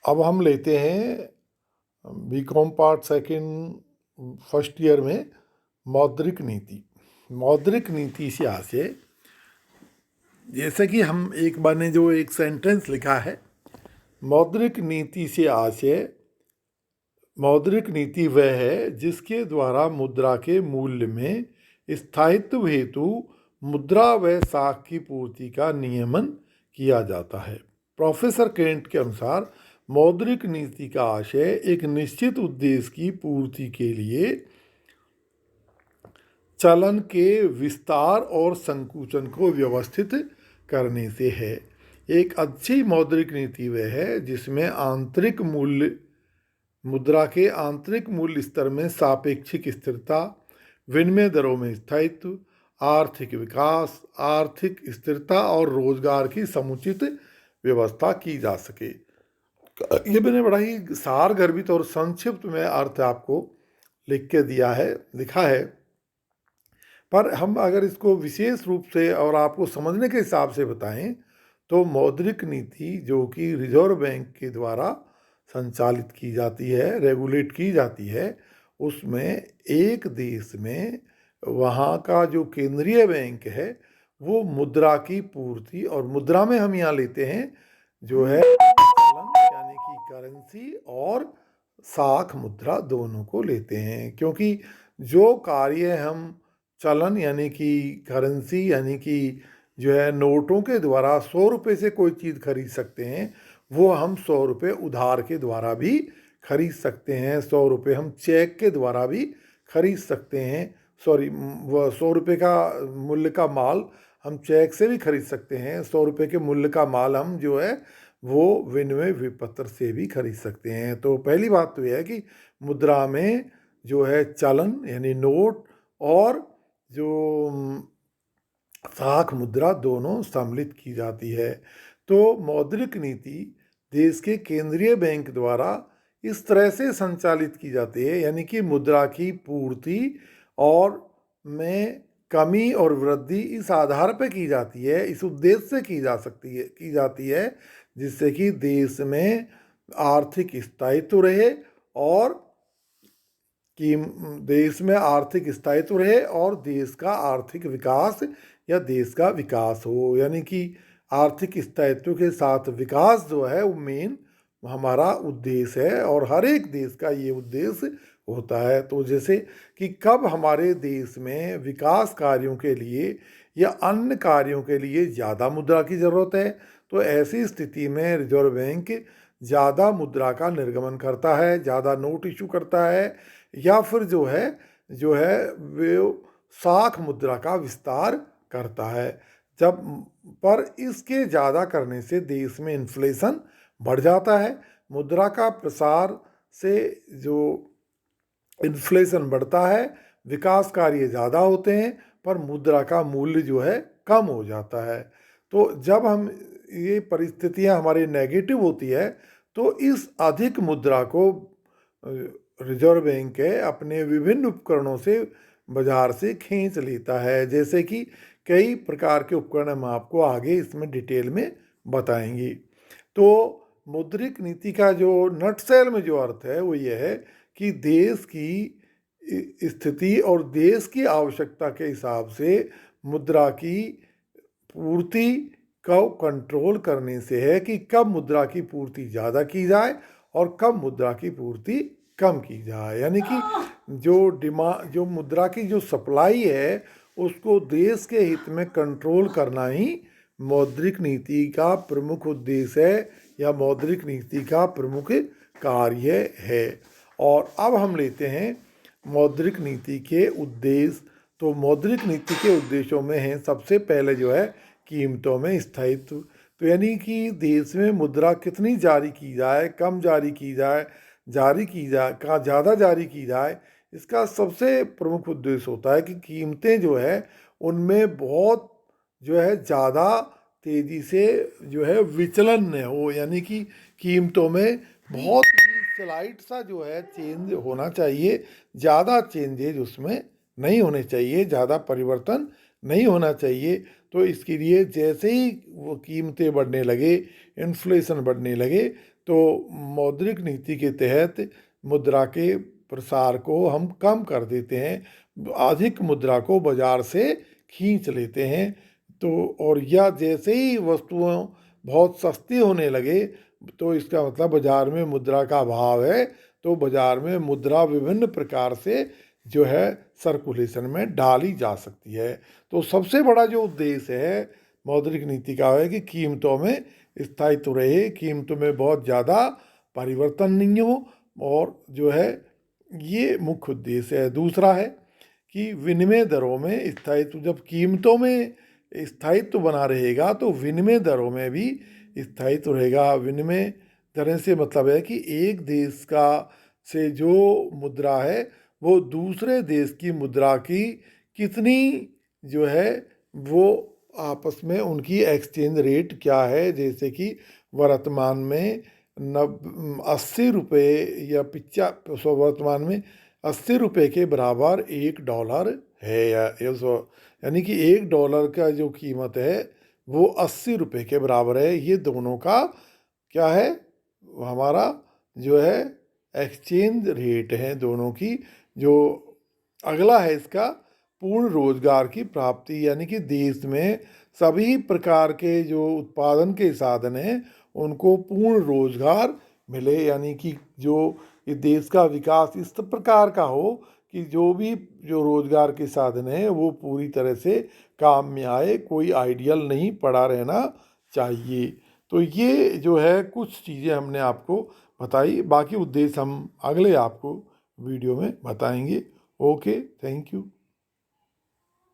अब हम लेते हैं BCom part second first year में मौद्रिक नीति। मौद्रिक नीति से आशय, जैसे कि हम एक बार ने जो एक सेंटेंस लिखा है, मौद्रिक नीति से आशय, मौद्रिक नीति वह है जिसके द्वारा मुद्रा के मूल्य में स्थायित्व हेतु मुद्रा व साख की पूर्ति का नियमन किया जाता है। प्रोफेसर केंट के अनुसार मौद्रिक नीति का आशय एक निश्चित उद्देश्य की पूर्ति के लिए चलन के विस्तार और संकुचन को व्यवस्थित करने से है। एक अच्छी मौद्रिक नीति वह है जिसमें आंतरिक मूल्य, मुद्रा के आंतरिक मूल्य स्तर में सापेक्षिक स्थिरता, विनिमय दरों में स्थायित्व, आर्थिक विकास, आर्थिक स्थिरता और रोजगार की समुचित व्यवस्था की जा सके। ये मैंने बड़ा ही सार गर्भित और संक्षिप्त में अर्थ आपको लिख के दिया है, लिखा है, पर हम अगर इसको विशेष रूप से और आपको समझने के हिसाब से बताएं तो मौद्रिक नीति जो कि रिजर्व बैंक के द्वारा संचालित की जाती है, रेगुलेट की जाती है, उसमें एक देश में वहाँ का जो केंद्रीय बैंक है वो मुद्रा की पूर्ति, और मुद्रा में हम यहाँ लेते हैं जो है चलन यानी कि करेंसी, और साख मुद्रा दोनों को लेते हैं, क्योंकि जो कार्य हम चलन यानी कि करेंसी यानी कि जो है नोटों के द्वारा 100 रुपये से कोई चीज़ खरीद सकते हैं, वो हम 100 रुपये उधार के द्वारा भी खरीद सकते हैं। 100 रुपये हम चेक के द्वारा भी खरीद सकते हैं। वह 100 रुपये का मूल्य का माल हम चेक से भी खरीद सकते हैं। 100 रुपये के मूल्य का माल हम जो है वो विनिमय विपत्र से भी खरीद सकते हैं। तो पहली बात तो यह है कि मुद्रा में जो है चलन यानी नोट और जो साख मुद्रा दोनों सम्मिलित की जाती है। तो मौद्रिक नीति देश के केंद्रीय बैंक द्वारा इस तरह से संचालित की जाती है, यानी कि मुद्रा की पूर्ति और में कमी और वृद्धि इस आधार पर की जाती है, इस उद्देश्य से की जाती है जिससे कि देश में आर्थिक स्थायित्व रहे और कि देश में आर्थिक स्थायित्व रहे और देश का आर्थिक विकास या देश का विकास हो। यानी कि आर्थिक स्थायित्व के साथ विकास जो है वो मेन हमारा उद्देश्य है, और हर एक देश का ये उद्देश्य होता है। तो जैसे कि कब हमारे देश में विकास कार्यों के लिए या अन्य कार्यों के लिए ज़्यादा मुद्रा की ज़रूरत है, तो ऐसी स्थिति में रिजर्व बैंक ज़्यादा मुद्रा का निर्गमन करता है, ज़्यादा नोट इशू करता है, या फिर जो है वो साख मुद्रा का विस्तार करता है। जब पर इसके ज़्यादा करने से देश में इन्फ्लेशन बढ़ जाता है। मुद्रा का प्रसार से जो इन्फ्लेशन बढ़ता है, विकास कार्य ज़्यादा होते हैं, पर मुद्रा का मूल्य जो है कम हो जाता है। तो जब हम ये परिस्थितियां हमारी नेगेटिव होती है तो इस अधिक मुद्रा को रिजर्व बैंक है अपने विभिन्न उपकरणों से बाजार से खींच लेता है। जैसे कि कई प्रकार के उपकरण हम आपको आगे इसमें डिटेल में बताएंगे। तो मौद्रिक नीति का जो नटसेल में जो अर्थ है वो ये है कि देश की स्थिति और देश की आवश्यकता के हिसाब से मुद्रा की पूर्ति को कंट्रोल करने से है कि कब मुद्रा की पूर्ति ज़्यादा की जाए और कब मुद्रा की पूर्ति कम की जाए। यानी कि जो मुद्रा की जो सप्लाई है उसको देश के हित में कंट्रोल करना ही मौद्रिक नीति का प्रमुख उद्देश्य है या मौद्रिक नीति का प्रमुख कार्य है। और अब हम लेते हैं मौद्रिक नीति के उद्देश्य। तो मौद्रिक नीति के उद्देश्यों में है सबसे पहले जो है कीमतों में स्थायित्व। तो यानी कि देश में मुद्रा कितनी जारी की जाए, कम जारी की जाए, ज़्यादा जारी की जाए, इसका सबसे प्रमुख उद्देश्य होता है कि कीमतें जो है उनमें बहुत जो है ज़्यादा तेज़ी से जो है विचलन न हो। यानी कि कीमतों में बहुत ही स्लाइट सा जो है चेंज होना चाहिए, ज़्यादा चेंजेज उसमें नहीं होने चाहिए, ज़्यादा परिवर्तन नहीं होना चाहिए। तो इसके लिए जैसे ही वो कीमतें बढ़ने लगे, इन्फ्लेशन बढ़ने लगे, तो मौद्रिक नीति के तहत मुद्रा के प्रसार को हम कम कर देते हैं, अधिक मुद्रा को बाजार से खींच लेते हैं। तो और या जैसे ही वस्तुओं बहुत सस्ती होने लगे तो इसका मतलब बाजार में मुद्रा का अभाव है, तो बाजार में मुद्रा विभिन्न प्रकार से जो है सर्कुलेशन में डाली जा सकती है। तो सबसे बड़ा जो उद्देश्य है मौद्रिक नीति का है कि कीमतों में स्थायित्व रहे, कीमतों में बहुत ज़्यादा परिवर्तन नहीं हो, और जो है ये मुख्य उद्देश्य है। दूसरा है कि विनिमय दरों में स्थायित्व, जब कीमतों में स्थायित्व बना रहेगा तो विनिमय दरों में भी स्थायित्व रहेगा। विनिमय दरें से मतलब है कि एक देश का से जो मुद्रा है वो दूसरे देश की मुद्रा की कितनी जो है वो आपस में उनकी एक्सचेंज रेट क्या है। जैसे कि वर्तमान में 80 रुपये या वर्तमान में 80 रुपये के बराबर $1 है, यानी कि $1 का जो कीमत है वो 80 रुपये के बराबर है। ये दोनों का क्या है, हमारा जो है एक्सचेंज रेट है दोनों की। जो अगला है इसका पूर्ण रोजगार की प्राप्ति, यानी कि देश में सभी प्रकार के जो उत्पादन के साधन हैं उनको पूर्ण रोजगार मिले, यानी कि जो इस देश का विकास इस प्रकार का हो कि जो रोजगार के साधन हैं वो पूरी तरह से काम में आए, कोई आइडियल नहीं पड़ा रहना चाहिए। तो ये जो है कुछ चीज़ें हमने आपको बताई, बाकी उद्देश्य हम अगले आपको वीडियो में बताएंगे। Okay, thank you.